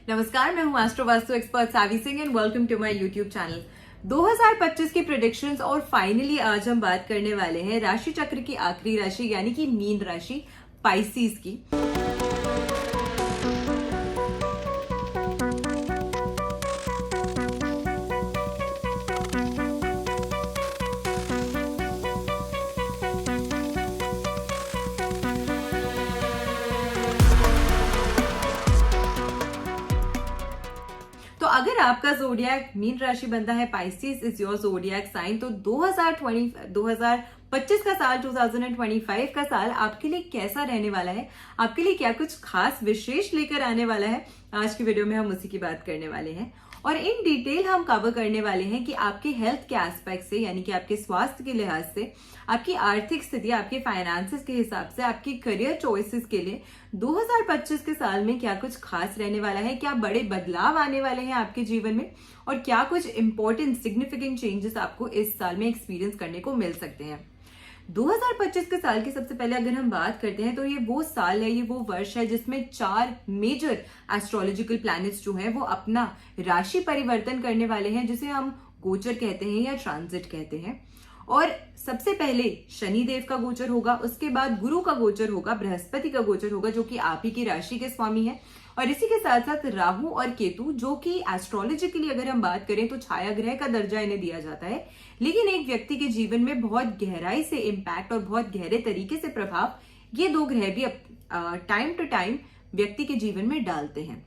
नमस्कार, मैं हूं astro vastu expert Savi Singh and welcome to my YouTube channel. 2025 की प्रेडिक्शंस और फाइनली आज हम बात करने वाले हैं राशि चक्र की आखिरी राशि यानी कि मीन राशि पाइसेस की। तो अगर आपका जोडियाक मीन राशि बनता है, Pisces is your zodiac sign, तो 2025 का साल 2025 का साल आपके लिए कैसा रहने वाला है, आपके लिए क्या कुछ खास विशेष लेकर आने वाला है, आज की वीडियो में हम उसी की बात करने वाले हैं। और इन डिटेल हम कवर करने वाले हैं कि आपके हेल्थ के एस्पेक्ट से, यानी कि आपके स्वास्थ्य के लिहाज से, आपकी आर्थिक स्थिति, आपके फाइनेंसेस के हिसाब से, आपकी करियर चॉइसेस के लिए 2025 के साल में क्या कुछ खास रहने वाला है, क्या बड़े बदलाव आने वाले हैं आपके जीवन में और क्या कुछ इंपॉर्टेंट सिग्निफिकेंट चेंजेस आपको इस साल में एक्सपीरियंस करने को मिल सकते हैं। 2025 के साल की सबसे पहले अगर हम बात करते हैं तो ये वो साल है, ये वो वर्ष है जिसमें 4 मेजर एस्ट्रोलॉजिकल प्लैनेट्स जो हैं वो अपना राशि परिवर्तन करने वाले हैं, जिसे हम गोचर कहते हैं या ट्रांजिट कहते हैं। और सबसे पहले शनि देव का गोचर होगा, उसके बाद गुरु का गोचर होगा, बृहस्पति का गोचर होगा जो कि आप ही की राशि के स्वामी है, और इसी के साथ साथ राहु और केतु, जो कि एस्ट्रोलॉजिकली अगर हम बात करें तो छाया ग्रह का दर्जा इन्हें दिया जाता है, लेकिन एक व्यक्ति के जीवन में बहुत गहराई से इंपैक्ट और बहुत गहरे तरीके से प्रभाव ये दो ग्रह भी टाइम टू टाइम व्यक्ति के जीवन में डालते हैं।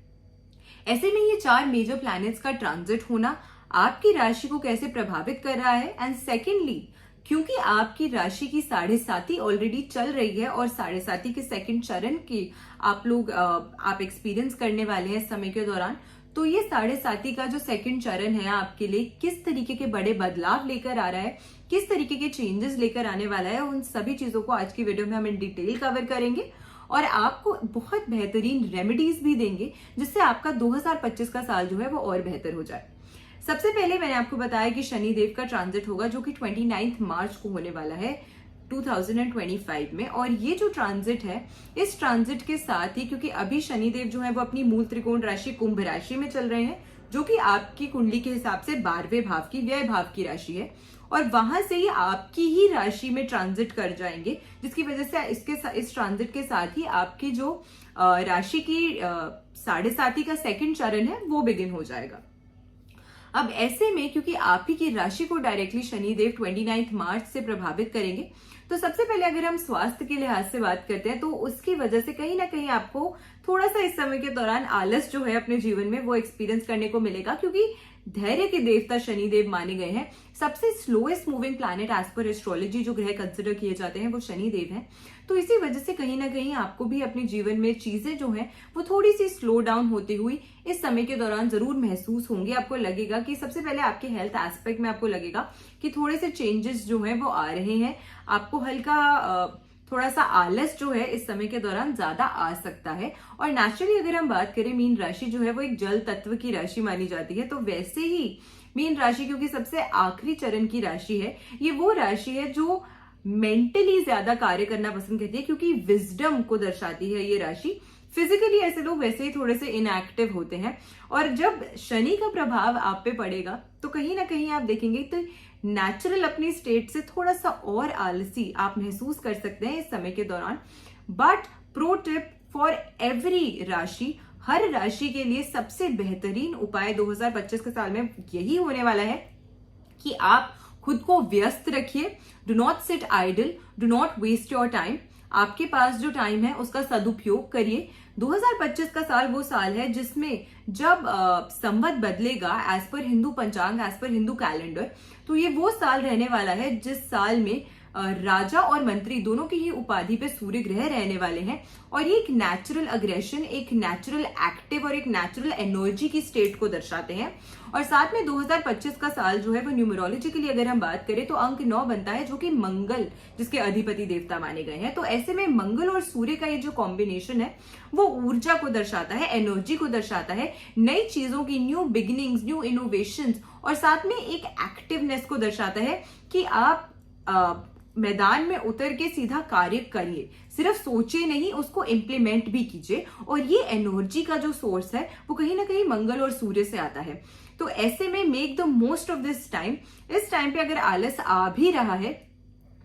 ऐसे में ये 4 मेजर प्लैनेट्स का ट्रांजिट होना आपकी राशि को कैसे प्रभावित कर रहा है, एंड सेकेंडली क्योंकि आपकी राशि की 7.5 ऑलरेडी चल रही है और 7.5 के सेकंड चरण की आप एक्सपीरियंस करने वाले हैं इस समय के दौरान, तो ये 7.5 का जो सेकंड चरण है आपके लिए किस तरीके के बड़े बदलाव लेकर आ रहा है, किस तरीके के चेंजेस लेकर आने वाला है, उन सभी चीजों को आज की वीडियो में हम इन डिटेल कवर करेंगे और आपको बहुत बेहतरीन रेमेडीज भी देंगे जिससे आपका 2025 का साल जो है वो और बेहतर हो जाए। सबसे पहले मैंने आपको बताया कि शनि देव का ट्रांजिट होगा जो कि 29 मार्च को होने वाला है 2025 में, और ये जो ट्रांजिट है, इस ट्रांजिट के साथ ही क्योंकि अभी शनि देव जो है वो अपनी मूल त्रिकोण राशि कुंभ राशि में चल रहे हैं, जो कि आपकी कुंडली के हिसाब से 12वें भाव की व्यय भाव की राशि है, और वहां से ही आपकी ही राशि में ट्रांजिट कर जाएंगे, जिसकी वजह से इस ट्रांजिट के साथ ही आपकी जो राशि की 7.5 का सेकंड चरण है वो बिगिन हो जाएगा। अब ऐसे में क्योंकि आप ही की राशि को डायरेक्टली शनिदेव 29 मार्च से प्रभावित करेंगे, तो सबसे पहले अगर हम स्वास्थ्य के लिहाज से बात करते हैं तो उसकी वजह से कहीं ना कहीं आपको थोड़ा सा इस समय के दौरान आलस जो है अपने जीवन में वो एक्सपीरियंस करने को मिलेगा, क्योंकि धैर्य के देवता शनिदेव माने गए हैं। सबसे slowest moving planet as per astrology जो ग्रह कंसिडर किए जाते हैं वो शनिदेव हैं, तो इसी वजह से कहीं ना कहीं आपको भी अपने जीवन में चीजें जो हैं वो थोड़ी सी स्लो डाउन होती हुई इस समय के दौरान जरूर महसूस होंगी। आपको लगेगा कि सबसे पहले आपके हेल्थ एस्पेक्ट में आपको लगेगा कि थोड़े से चेंजेस जो हैं वो आ रहे हैं, आपको हल्का थोड़ा सा आलस जो है इस समय के दौरान ज्यादा आ सकता है। और नेचुरली अगर हम बात करें, मीन राशि जो है वो एक जल तत्व की राशि मानी जाती है, तो वैसे ही मीन राशि क्योंकि सबसे आखिरी चरण की राशि है, ये वो राशि है जो मेंटली ज्यादा कार्य करना पसंद करती है, क्योंकि विजडम को दर्शाती है ये राशि। फिजिकली ऐसे लोग वैसे ही थोड़े से इनएक्टिव होते हैं, और जब शनि का प्रभाव आप पे पड़ेगा तो कहीं ना कहीं आप देखेंगे तो नेचुरल अपनी स्टेट से थोड़ा सा और आलसी आप महसूस कर सकते हैं इस समय के दौरान। But pro tip for every राशि, हर राशि के लिए सबसे बेहतरीन उपाय 2025 के साल में यही होने वाला है कि आप खुद को व्यस्त रखिए। Do not sit idle, do not waste your time. आपके पास जो टाइम है उसका सदुपयोग करिए। 2025 का साल वो साल है जिसमें जब संवत बदलेगा एज पर हिंदू पंचांग, एज पर हिंदू कैलेंडर, तो ये वो साल रहने वाला है जिस साल में राजा और मंत्री दोनों की ही उपाधि पे सूर्य ग्रह रहने वाले हैं, और ये एक नेचुरल अग्रेशन, एक नेचुरल एक्टिव और एक नेचुरल एनर्जी की स्टेट को दर्शाते हैं। और साथ में 2025 का साल जो है वो न्यूमरोलॉजी के लिए अगर हम बात करें तो अंक 9 बनता है, जो कि मंगल जिसके अधिपति देवता माने गए हैं। तो ऐसे में मंगल और सूर्य का ये जो कॉम्बिनेशन है वो ऊर्जा को दर्शाता है, एनर्जी को दर्शाता है, नई चीजों की, न्यू बिगिनिंग्स, न्यू इनोवेशंस, और साथ में एक एक्टिवनेस को दर्शाता है कि आप मैदान में उतर के सीधा कार्य करिए, सिर्फ सोचिए नहीं, उसको इम्प्लीमेंट भी कीजिए। और ये एनर्जी का जो सोर्स है वो कहीं ना कहीं मंगल और सूर्य से आता है। तो ऐसे में make the most of this time. इस टाइम पे अगर आलस आ भी रहा है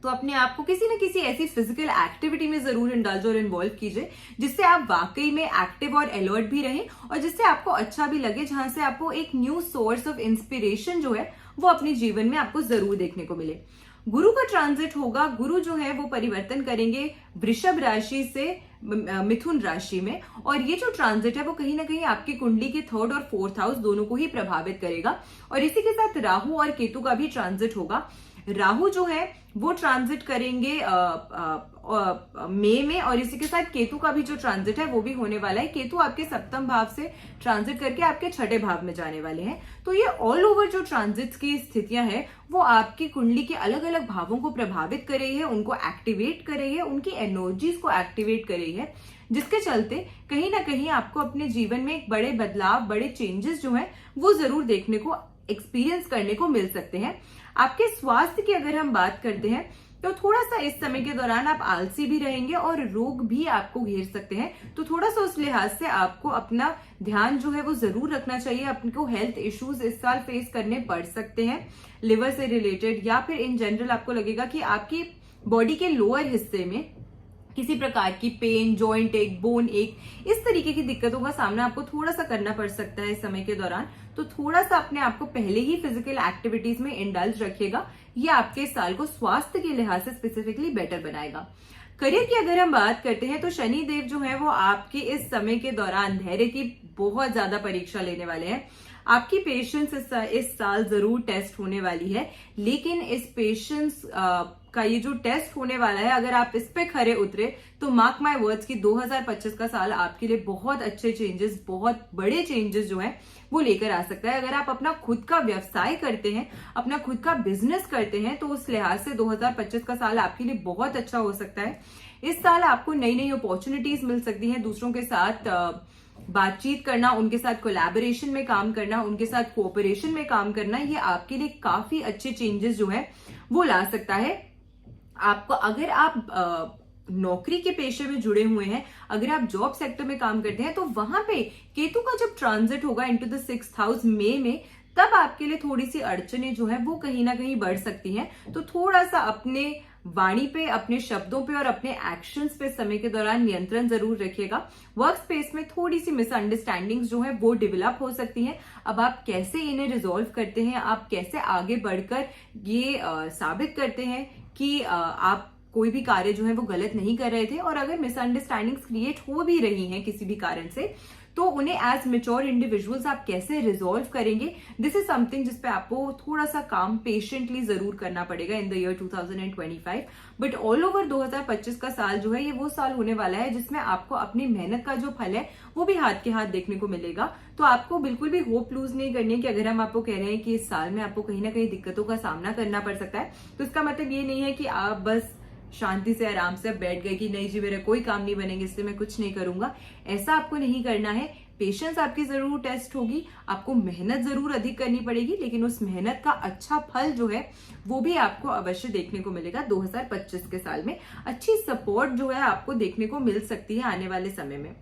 तो अपने आप को किसी न किसी ऐसी फिजिकल एक्टिविटी में जरूर इंडल्ज और इन्वॉल्व कीजिए जिससे आप वाकई में एक्टिव और अलर्ट भी रहें और जिससे आपको अच्छा भी लगे, जहां से आपको एक न्यू सोर्स ऑफ इंस्पिरेशन जो है वो अपने जीवन में आपको जरूर देखने को मिले। गुरु का ट्रांजिट होगा। गुरु जो है वो परिवर्तन करेंगे वृषभ राशि से मिथुन राशि में, और ये जो ट्रांजिट है वो कहीं ना कहीं आपकी कुंडली के 3rd और 4th हाउस दोनों को ही प्रभावित करेगा। और इसी के साथ राहु और केतु का भी ट्रांजिट होगा। राहु जो है वो ट्रांजिट करेंगे मई में, और इसी के साथ केतु का भी जो ट्रांजिट है वो भी होने वाला है। केतु आपके 7वें भाव से ट्रांजिट करके आपके 6ठे भाव में जाने वाले हैं। तो ये ऑल ओवर जो ट्रांजिट की स्थितियां हैं वो आपकी कुंडली के अलग अलग भावों को प्रभावित कर रही है, उनको एक्टिवेट कर रही है, उनकी एनर्जीज को एक्टिवेट कर रही है, जिसके चलते कहीं ना कहीं आपको अपने जीवन में एक बड़े बदलाव, बड़े चेंजेस जो है वो जरूर देखने को, एक्सपीरियंस करने को मिल सकते हैं। आपके स्वास्थ्य की अगर हम बात करते हैं तो थोड़ा सा इस समय के दौरान आप आलसी भी रहेंगे और रोग भी आपको घेर सकते हैं। तो थोड़ा सा उस लिहाज से आपको अपना ध्यान जो है वो जरूर रखना चाहिए। आपको हेल्थ इश्यूज इस साल फेस करने पड़ सकते हैं, लिवर से रिलेटेड, या फिर इन जनरल आपको लगेगा कि आपकी बॉडी के लोअर हिस्से में किसी प्रकार की पेन, जॉइंट एक, बोन एक, इस तरीके की दिक्कतों का सामना आपको थोड़ा सा करना पड़ सकता है इस समय के दौरान। तो थोड़ा सा अपने आप को पहले ही फिजिकल एक्टिविटीज में इंडल्ज रखिएगा। ये आपके साल को स्वास्थ्य के लिहाज से स्पेसिफिकली बेटर बनाएगा। करियर की अगर हम बात करते हैं तो शनि देव जो है वो आपके इस समय के दौरान धैर्य की बहुत ज्यादा परीक्षा लेने वाले हैं। आपकी पेशेंस इस साल जरूर टेस्ट होने वाली है, लेकिन इस पेशेंस का ये जो टेस्ट होने वाला है, अगर आप इस पे खरे उतरे तो मार्क माय वर्ड्स की 2025 का साल आपके लिए बहुत अच्छे चेंजेस, बहुत बड़े चेंजेस जो है वो लेकर आ सकता है। अगर आप अपना खुद का व्यवसाय करते हैं, अपना खुद का बिजनेस करते हैं, तो उस लिहाज से 2025 का साल आपके लिए बहुत अच्छा हो सकता है। इस साल आपको नई नई अपॉर्चुनिटीज मिल सकती हैं, दूसरों के साथ बातचीत करना, उनके साथ कोलैबोरेशन में काम करना, उनके साथ कोऑपरेशन में काम करना, ये आपके लिए काफी अच्छे चेंजेस जो है वो ला सकता है। आपको अगर आप नौकरी के पेशे में जुड़े हुए हैं, अगर आप जॉब सेक्टर में काम करते हैं, तो वहां पे केतु का जब ट्रांजिट होगा इनटू द 6th हाउस मई में, तब आपके लिए थोड़ी सी अड़चने जो है वो कहीं ना कहीं बढ़ सकती हैं। तो थोड़ा सा अपने वाणी पे, अपने शब्दों पे और अपने एक्शंस पे समय के दौरान नियंत्रण जरूर रखिएगा। वर्क स्पेस में थोड़ी सी मिसअंडरस्टैंडिंग्स जो है वो डेवलप हो सकती हैं। अब आप कैसे इन्हें रिजॉल्व करते हैं, आप कैसे आगे बढ़कर ये साबित करते हैं कि आप कोई भी कार्य जो है वो गलत नहीं कर रहे थे, और अगर मिसअंडरस्टैंडिंग्स क्रिएट हो भी रही हैं किसी भी कारण से, तो उन्हें एज मेच्योर इंडिविजुअल्स आप कैसे रिजॉल्व करेंगे, दिस इज समथिंग जिसपे आपको थोड़ा सा काम पेशेंटली जरूर करना पड़ेगा in the year 2025। But all over 2025 का साल जो है ये वो साल होने वाला है जिसमें आपको अपनी मेहनत का जो फल है वो भी हाथ के हाथ देखने को मिलेगा। तो आपको बिल्कुल भी होप लूज नहीं करनी है कि अगर हम आपको कह रहे हैं कि इस साल में आपको कहीं ना कहीं दिक्कतों का सामना करना पड़ सकता है, तो इसका मतलब ये नहीं है कि आप बस शांति से आराम से बैठ गए कि नहीं जी मेरा कोई काम नहीं बनेगा इसलिए मैं कुछ नहीं करूंगा। ऐसा आपको नहीं करना है। पेशेंस आपकी जरूर टेस्ट होगी, आपको मेहनत जरूर अधिक करनी पड़ेगी, लेकिन उस मेहनत का अच्छा फल जो है वो भी आपको अवश्य देखने को मिलेगा 2025 के साल में। अच्छी सपोर्ट जो है आपको देखने को मिल सकती है आने वाले समय में।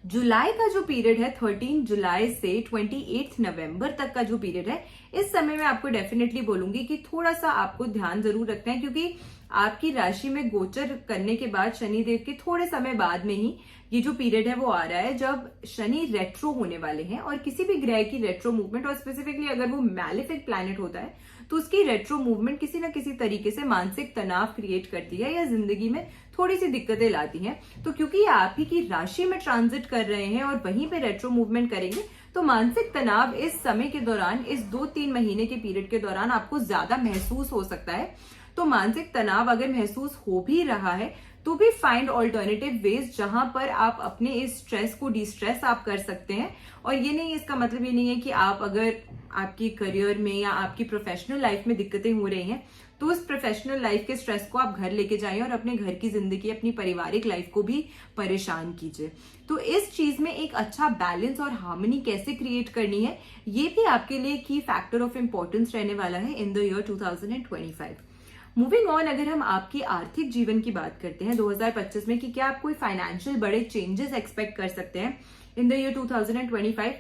जुलाई का जो पीरियड है 13 जुलाई से 28 नवंबर तक का जो पीरियड है, इस समय में आपको डेफिनेटली बोलूंगी कि थोड़ा सा आपको ध्यान जरूर रखना है, क्योंकि आपकी राशि में गोचर करने के बाद शनि देव के थोड़े समय बाद में ही ये जो पीरियड है वो आ रहा है जब शनि रेट्रो होने वाले हैं। और किसी भी ग्रह की रेट्रो मूवमेंट, और स्पेसिफिकली अगर वो मैलेफिक प्लैनेट होता है, तो उसकी रेट्रो मूवमेंट किसी ना किसी तरीके से मानसिक तनाव क्रिएट करती है या जिंदगी में थोड़ी सी दिक्कतें लाती हैं। तो क्योंकि ये आप ही की राशि में ट्रांजिट कर रहे हैं और वहीं पे रेट्रो मूवमेंट करेंगे, तो मानसिक तनाव इस समय के दौरान, इस 2-3 महीने के पीरियड के दौरान आपको ज्यादा महसूस हो सकता है। तो मानसिक तनाव अगर महसूस हो भी रहा है तो भी फाइंड ऑल्टरनेटिव वेज जहां पर आप अपने इस स्ट्रेस को डिस्ट्रेस आप कर सकते हैं। और ये नहीं, इसका मतलब ये नहीं है कि आप अगर आपकी करियर में या आपकी प्रोफेशनल लाइफ में दिक्कतें हो रही हैं तो उस प्रोफेशनल लाइफ के स्ट्रेस को आप घर लेके जाइए और अपने घर की जिंदगी, अपनी पारिवारिक लाइफ को भी परेशान कीजिए। तो इस चीज में एक अच्छा बैलेंस और हार्मनी कैसे क्रिएट करनी है, ये भी आपके लिए की फैक्टर ऑफ इंपॉर्टेंस रहने वाला है in the year 2025। Moving on, अगर हम आपकी आर्थिक जीवन की बात करते हैं 2025 में कि क्या आप कोई फाइनेंशियल बड़े चेंजेस एक्सपेक्ट कर सकते हैं इन द ईयर 2025,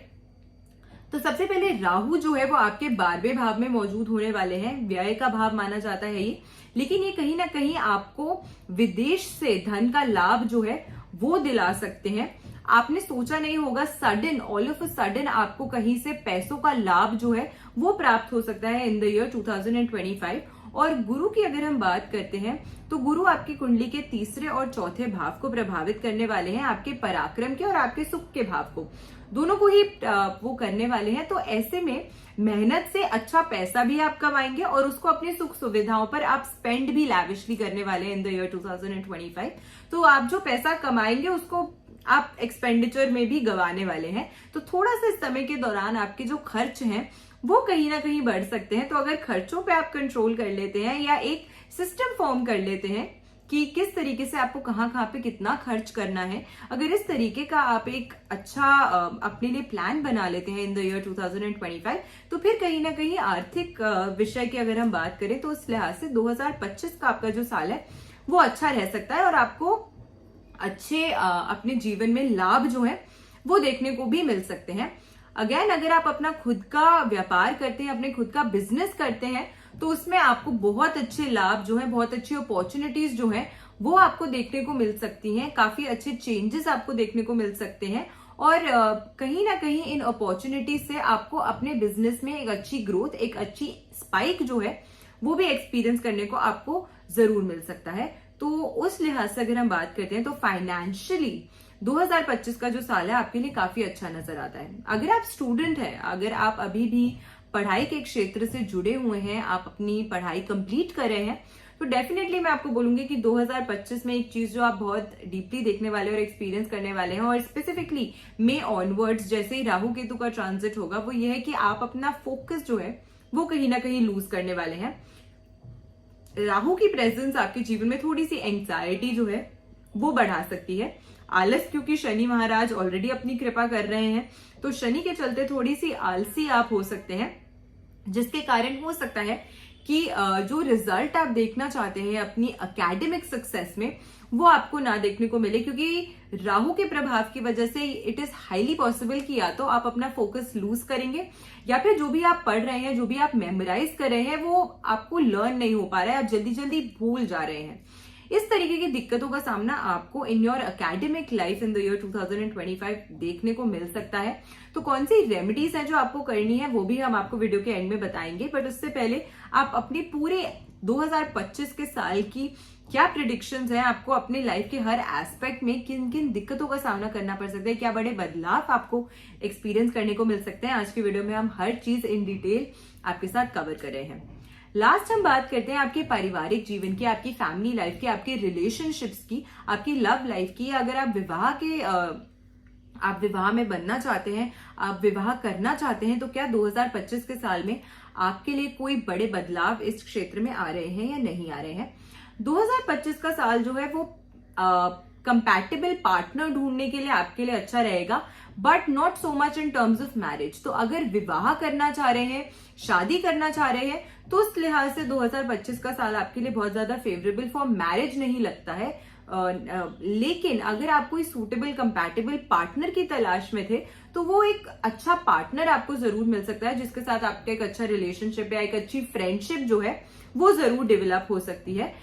तो सबसे पहले राहु जो है वो आपके 12वें भाव में मौजूद होने वाले हैं। व्यय का भाव माना जाता है ये, लेकिन ये कहीं ना कहीं आपको विदेश से धन का लाभ जो है वो दिला सकते हैं। आपने सोचा नहीं होगा, sudden, all of a sudden आपको कहीं से पैसों का लाभ जो है वो प्राप्त हो सकता है इन द ईयर 2025। और गुरु की अगर हम बात करते हैं तो गुरु आपकी कुंडली के तीसरे और चौथे भाव को प्रभावित करने वाले हैं, आपके पराक्रम के और आपके सुख के भाव को, दोनों को ही वो करने वाले हैं। तो ऐसे में मेहनत से अच्छा पैसा भी आप कमाएंगे और उसको अपनी सुख सुविधाओं पर आप स्पेंड भी लैविशली करने वाले हैं इन द ईयर 2025। तो आप जो पैसा कमाएंगे उसको आप एक्सपेंडिचर में भी गंवाने वाले हैं। तो थोड़ा सा इस समय के दौरान आपके जो खर्च हैं वो कहीं ना कहीं बढ़ सकते हैं। तो अगर खर्चों पे आप कंट्रोल कर लेते हैं या एक सिस्टम फॉर्म कर लेते हैं कि किस तरीके से आपको कहाँ पे कितना खर्च करना है, अगर इस तरीके का आप एक अच्छा अपने लिए प्लान बना लेते हैं इन द ईयर 2025, तो फिर कहीं ना कहीं आर्थिक विषय की अगर हम बात करें तो उस लिहाज से 2025 का आपका जो साल है वो अच्छा रह सकता है और आपको अच्छे अपने जीवन में लाभ जो है वो देखने को भी मिल सकते हैं। अगेन, अगर आप अपना खुद का व्यापार करते हैं, अपने खुद का बिजनेस करते हैं, तो उसमें आपको बहुत अच्छे लाभ जो है, बहुत अच्छी अपॉर्चुनिटीज जो है वो आपको देखने को मिल सकती हैं। काफी अच्छे चेंजेस आपको देखने को मिल सकते हैं और कहीं ना कहीं इन अपॉर्चुनिटीज से आपको अपने बिजनेस में एक अच्छी ग्रोथ, एक अच्छी स्पाइक जो है वो भी एक्सपीरियंस करने को आपको जरूर मिल सकता है। तो उस लिहाज से अगर हम बात करते हैं तो फाइनेंशियली 2025 का जो साल है आपके लिए काफी अच्छा नजर आता है। अगर आप स्टूडेंट हैं, अगर आप अभी भी पढ़ाई के क्षेत्र से जुड़े हुए हैं, आप अपनी पढ़ाई कंप्लीट कर रहे हैं, तो डेफिनेटली मैं आपको बोलूंगी कि 2025 में एक चीज जो आप बहुत डीपली देखने वाले और एक्सपीरियंस करने वाले हैं, और स्पेसिफिकली मे ऑनवर्ड्स जैसे ही राहु केतु का ट्रांजिट होगा, वो ये है कि आप अपना फोकस जो है वो कहीं ना कहीं लूज करने वाले हैं। राहु की प्रेजेंस आपके जीवन में थोड़ी सी एंग्जाइटी जो है वो बढ़ा सकती है। आलस, क्योंकि शनि महाराज ऑलरेडी अपनी कृपा कर रहे हैं, तो शनि के चलते थोड़ी सी आलसी आप हो सकते हैं, जिसके कारण हो सकता है कि जो रिजल्ट आप देखना चाहते हैं अपनी एकेडमिक सक्सेस में वो आपको ना देखने को मिले, क्योंकि राहु के प्रभाव की वजह से इट इज हाईली पॉसिबल कि या तो आप अपना फोकस लूज करेंगे या फिर जो भी आप पढ़ रहे हैं, जो भी आप मेमोराइज कर रहे हैं वो आपको लर्न नहीं हो पा रहा है, आप जल्दी जल्दी भूल जा रहे हैं। इस तरीके की दिक्कतों का सामना आपको in your academic life in the year 2025 देखने को मिल सकता है। तो कौन सी रेमेडीज है जो आपको करनी है वो भी हम आपको वीडियो के एंड में बताएंगे, बट उससे पहले आप अपनी पूरे 2025 के साल की क्या प्रिडिक्शंस हैं, आपको अपने लाइफ के हर एस्पेक्ट में किन किन दिक्कतों का सामना करना पड़ सकता है, क्या बड़े बदलाव आपको एक्सपीरियंस करने को मिल सकते हैं, आज की वीडियो में हम हर चीज इन डिटेल आपके साथ कवर कर रहे हैं। लास्ट हम बात करते हैं आपके पारिवारिक जीवन की, आपकी फैमिली लाइफ की, आपके रिलेशनशिप्स की, आपकी लव लाइफ की। अगर आप आप विवाह में बनना चाहते हैं, आप विवाह करना चाहते हैं, तो क्या 2025 के साल में आपके लिए कोई बड़े बदलाव इस क्षेत्र में आ रहे हैं या नहीं आ रहे हैं। 2025 का साल जो है वो कंपैटिबल पार्टनर ढूंढने के लिए आपके लिए अच्छा रहेगा, but not so much in terms of marriage. तो अगर विवाह करना चाह रहे हैं, शादी करना चाह रहे हैं, तो उस लिहाज से 2025 का साल आपके लिए बहुत ज्यादा फेवरेबल फॉर मैरिज नहीं लगता है। लेकिन अगर आप कोई सूटेबल कंपैटिबल पार्टनर की तलाश में थे, तो वो एक अच्छा पार्टनर आपको जरूर मिल सकता है, जिसके साथ आपका एक अच्छा रिलेशनशिप या एक अच्छी फ्रेंडशिप जो है वो जरूर डेवलप हो सकती है।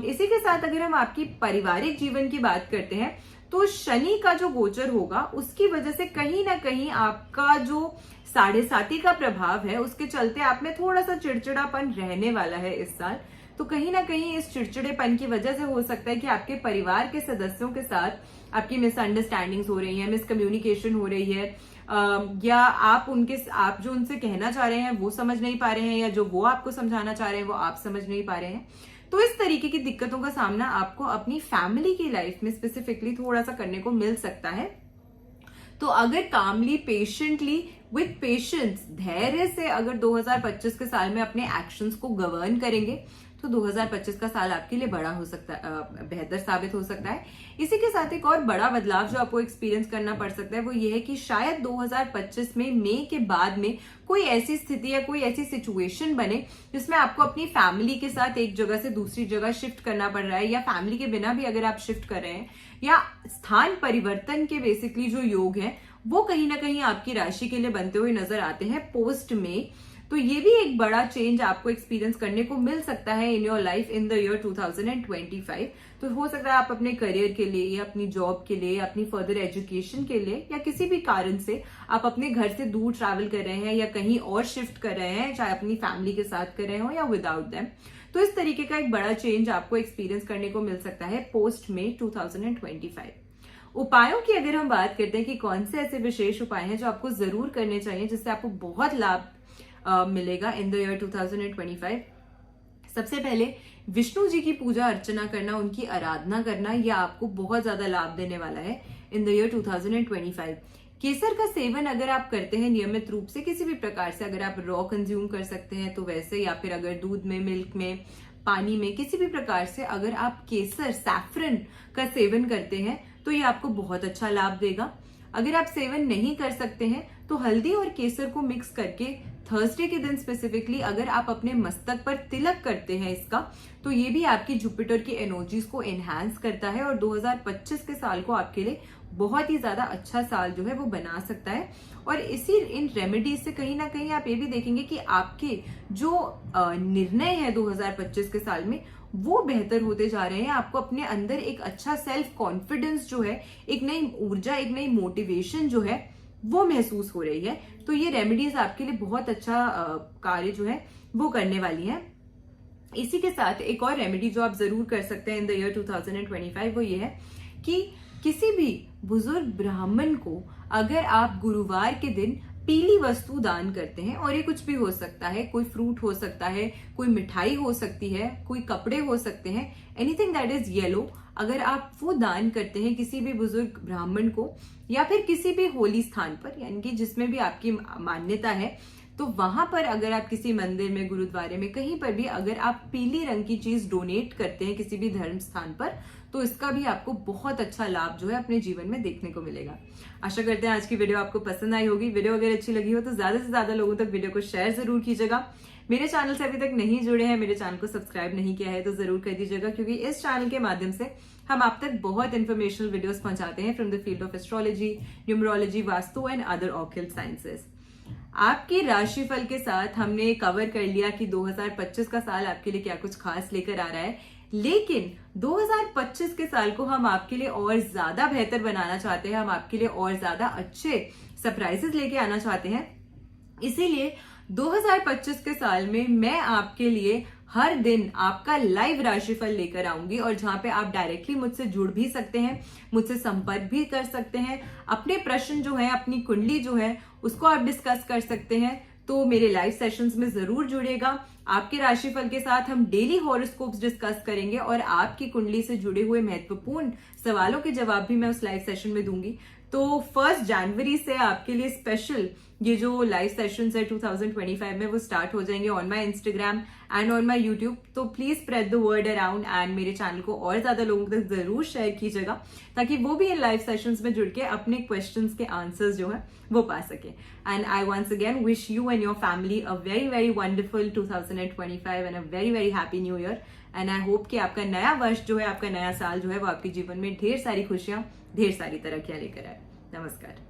इसी के साथ अगर हम आपकी पारिवारिक जीवन की बात करते हैं, तो शनि का जो गोचर होगा उसकी वजह से कहीं ना कहीं आपका जो 7.5 का प्रभाव है उसके चलते आप में थोड़ा सा चिड़चिड़ापन रहने वाला है इस साल। तो कहीं ना कहीं इस चिड़चिड़ेपन की वजह से हो सकता है कि आपके परिवार के सदस्यों के साथ आपकी मिसअंडरस्टैंडिंग्स हो रही है, मिसकम्युनिकेशन हो रही है, या आप जो उनसे कहना चाह रहे हैं वो समझ नहीं पा रहे हैं, या जो वो आपको समझाना चाह रहे हैं वो आप समझ नहीं पा रहे हैं। तो इस तरीके की दिक्कतों का सामना आपको अपनी फैमिली की लाइफ में स्पेसिफिकली थोड़ा सा करने को मिल सकता है। तो अगर कामली, पेशेंटली, विद पेशेंस, धैर्य से अगर 2025 के साल में अपने एक्शंस को गवर्न करेंगे, तो 2025 का साल आपके लिए बड़ा हो सकता है, बेहतर साबित हो सकता है। इसी के साथ एक और बड़ा बदलाव जो आपको एक्सपीरियंस करना पड़ सकता है वो ये है कि शायद 2025 में मई के बाद में कोई ऐसी स्थिति या कोई ऐसी सिचुएशन बने जिसमें आपको अपनी फैमिली के साथ एक जगह से दूसरी जगह शिफ्ट करना पड़ रहा है, या फैमिली के बिना भी अगर आप शिफ्ट कर रहे हैं, या स्थान परिवर्तन के बेसिकली जो योग है वो कहीं ना कहीं आपकी राशि के लिए बनते हुए नजर आते हैं पोस्ट में। तो ये भी एक बड़ा चेंज आपको एक्सपीरियंस करने को मिल सकता है in your life in the year 2025। तो हो सकता है आप अपने करियर के लिए या अपनी जॉब के लिए, अपनी फर्दर एजुकेशन के लिए, या किसी भी कारण से आप अपने घर से दूर ट्रैवल कर रहे हैं या कहीं और शिफ्ट कर रहे हैं, चाहे अपनी फैमिली के साथ कर रहे हो या विदाउट देम। तो इस तरीके का एक बड़ा चेंज आपको एक्सपीरियंस करने को मिल सकता है पोस्ट में 2025। उपायों की अगर हम बात करते हैं कि कौन से ऐसे विशेष उपाय हैं जो आपको जरूर करने चाहिए जिससे आपको बहुत लाभ मिलेगा इन द ईयर 2025। सबसे पहले विष्णु जी की पूजा अर्चना करना, उनकी आराधना करना, यह आपको बहुत ज्यादा लाभ देने वाला है इन द ईयर 2025। केसर का सेवन अगर आप करते हैं नियमित रूप से किसी भी प्रकार से, अगर आप रॉ कंज्यूम कर सकते हैं तो वैसे, या फिर अगर दूध में, मिल्क में, पानी में, किसी भी प्रकार से अगर आप केसर सैफरन का सेवन करते हैं तो ये आपको बहुत अच्छा लाभ देगा। अगर आप सेवन नहीं कर सकते हैं तो हल्दी और केसर को मिक्स करके थर्सडे के दिन स्पेसिफिकली अगर आप अपने मस्तक पर तिलक करते हैं इसका, तो ये भी आपकी जुपिटर की एनर्जीज को एनहांस करता है और 2025 के साल को आपके लिए बहुत ही ज्यादा अच्छा साल जो है वो बना सकता है। और इसी इन रेमेडीज से कहीं ना कहीं आप ये भी देखेंगे कि आपके जो निर्णय है 2025 के साल में वो बेहतर होते जा रहे हैं। आपको अपने अंदर एक अच्छा सेल्फ कॉन्फिडेंस जो है, एक नई ऊर्जा, एक नई मोटिवेशन जो है वो महसूस हो रही है। तो ये रेमेडीज आपके लिए बहुत अच्छा कार्य जो है वो करने वाली है। इसी के साथ एक और रेमेडी जो आप जरूर कर सकते हैं इन द ईयर 2025 वो ये है कि किसी भी बुजुर्ग ब्राह्मण को अगर आप गुरुवार के दिन पीली वस्तु दान करते हैं, और ये कुछ भी हो सकता है, कोई फ्रूट हो सकता है, कोई मिठाई हो सकती है, कोई कपड़े हो सकते हैं, एनीथिंग दैट इज येलो, अगर आप वो दान करते हैं किसी भी बुजुर्ग ब्राह्मण को या फिर किसी भी होली स्थान पर, यानी कि जिसमें भी आपकी मान्यता है, तो वहां पर अगर आप किसी मंदिर में, गुरुद्वारे में, कहीं पर भी अगर आप पीली रंग की चीज डोनेट करते हैं किसी भी धर्म स्थान पर, तो इसका भी आपको बहुत अच्छा लाभ जो है अपने जीवन में देखने को मिलेगा। आशा करते हैं आज की वीडियो आपको पसंद आई होगी। वीडियो अगर अच्छी लगी हो तो ज्यादा से ज्यादा लोगों तक वीडियो को शेयर जरूर कीजिएगा। मेरे चैनल से अभी तक नहीं जुड़े हैं, मेरे चैनल को सब्सक्राइब नहीं किया है तो जरूर कर दीजिएगा, क्योंकि इस चैनल के माध्यम से हम आप तक बहुत इन्फॉर्मेशनल वीडियोस पहुंचाते हैं from the field of astrology, numerology, vastu and other occult sciences. आपकी राशिफल के साथ हमने कवर कर लिया कि 2025 का साल आपके लिए क्या कुछ खास लेकर आ रहा है, लेकिन 2025 के साल को हम आपके लिए और ज्यादा बेहतर बनाना चाहते हैं, हम आपके लिए और ज्यादा अच्छे सरप्राइजेस लेके आना चाहते हैं। इसीलिए 2025 के साल में मैं आपके लिए हर दिन आपका लाइव राशिफल लेकर आऊंगी, और जहां पे आप डायरेक्टली मुझसे जुड़ भी सकते हैं, मुझसे संपर्क भी कर सकते हैं, अपने प्रश्न जो है, अपनी कुंडली जो है उसको आप डिस्कस कर सकते हैं। तो मेरे लाइव सेशंस में जरूर जुड़ेगा। आपके राशिफल के साथ हम डेली हॉरोस्कोप्स डिस्कस करेंगे और आपकी कुंडली से जुड़े हुए महत्वपूर्ण सवालों के जवाब भी मैं उस लाइव सेशन में दूंगी। तो 1 जनवरी से आपके लिए स्पेशल ये जो लाइव सेशंस है 2025 में वो स्टार्ट हो जाएंगे on my Instagram and on my YouTube. तो please spread the word around and मेरे चैनल को और ज्यादा लोगों तक जरूर शेयर कीजिएगा, ताकि वो भी इन लाइव सेशंस में जुड़ के अपने क्वेश्चंस के आंसर्स जो है वो पा सके। And I once again wish you and your family a very very wonderful 2025 and a very very happy new year. And I hope कि आपका नया वर्ष जो है, आपका नया साल जो है वो आपके जीवन में ढेर सारी खुशियां, ढेर सारी तरक्कियां लेकर आए। नमस्कार।